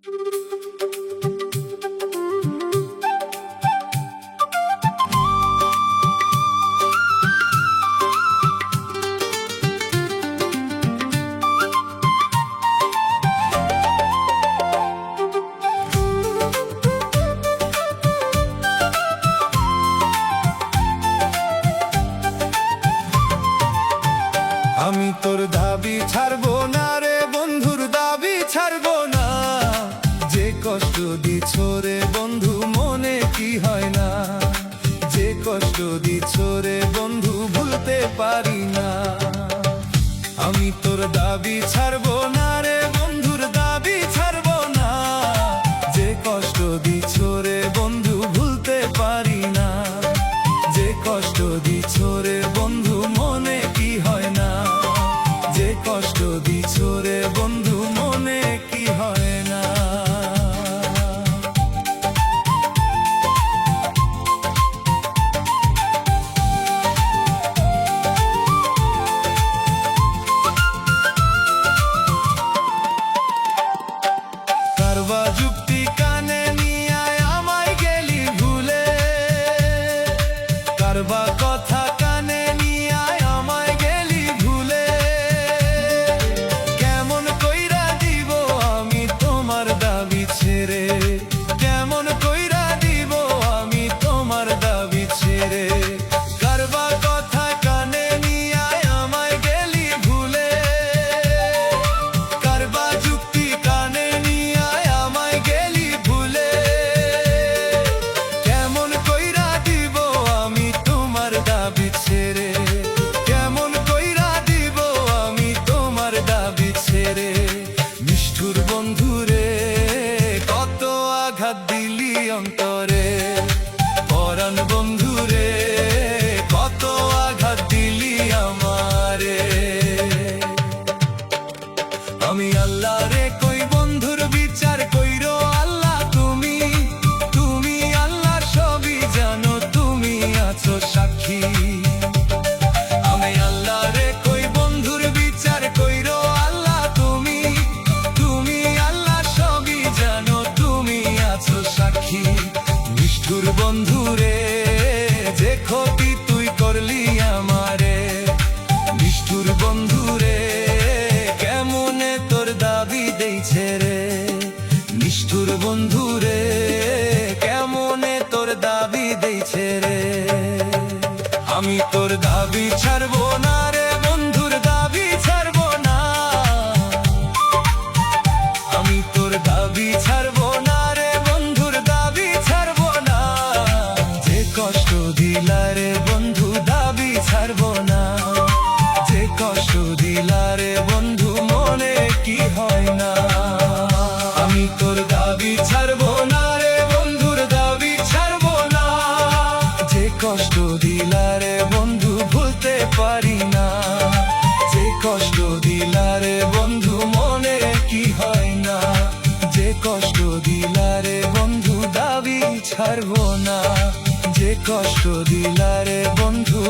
আমি তোর দাবি ছাড়বো না রে বন্ধুর দাবি ছাড়বো না। যে কষ্ট দিছ রে বন্ধু মনে কি হয় না, যে কষ্ট দিছ রে বন্ধু ভুলতে পারি না। আমি তোর দাবি ছাড়বো না রে বন্ধুর দাবি ছাড়বো না। যে কষ্ট দিছ রে বন্ধু ভুলতে পারি না, যে কষ্ট দিছ রে বন্ধু মনে কি হয় না, যে কষ্ট দিছ রে বন্ধু মনে কি হয় না। কারবা যুক্তি কানে নিয়ে আমায় গেলি ভুলে, কারবা কথা কানে নিয়ে আমায় গেলি ভুলে। কেমন কইরা দিব আমি তোমার দাবি ছেড়ে, কেমন কইরা দিব আমি তোমার দাবি ছেড়ে। কারবা কথা কানে নিয়ে আমায় গেলি ভুলে, কারবা যুক্তি কানে নিয়ে আমায় গেলি ভুলে। কেমন কইরা দিব আমি তোমার দাবি ছেড়ে, কেমন কইরা দিব আমি তোমার দাবি ছেড়ে। নিষ্ঠুর বন্ধুরে কত আঘাত দিলি অন্তরে, পরাণ বন্ধুরে কত আঘাত দিলি আমারে। আমি আল্লাহ রে কই বন্ধুর বিচার কইরো আল্লাহ তুমি, তুমি আল্লাহ সবই জানো তুমি আছো সাক্ষী। আমি আল্লাহ রে কই বন্ধুর বিচার কইরো আল্লাহ তুমি, তুমি আল্লাহ সবই জানো তুমি আছো সাক্ষী। নিষ্ঠুর বন্ধুরে যে ক্ষতি তুই করলি আমারে, নিষ্ঠুর বন্ধুরে কেমনে তোর দাবি দেইছে রে, নিষ্ঠুর বন্ধুরে কেমনে তোর দাবি দেইছে রে। আমি তোর দাবি ছাড়বো না রে বন্ধুর দাবি ছাড়বো না, আমি তোর দাবি ছাড়বো না রে বন্ধুর দাবি ছাড়বো না। যে কষ্ট দিলা রে বন্ধু দাবি ছাড়বো না, যে কষ্ট দিলা রে বন্ধু মনে কি হয় না। আমি তোর দাবি ছাড়বো না রে বন্ধুর দাবি ছাড়বো না। যে কষ্ট দিলা রে বন্ধু ভুলতে পারি না, যে কষ্ট দিলা রে বন্ধু মনে কি হয় না। যে কষ্ট দিলা রে বন্ধু দাবি ছাড়বো না, যে কষ্ট দিলা রে বন্ধু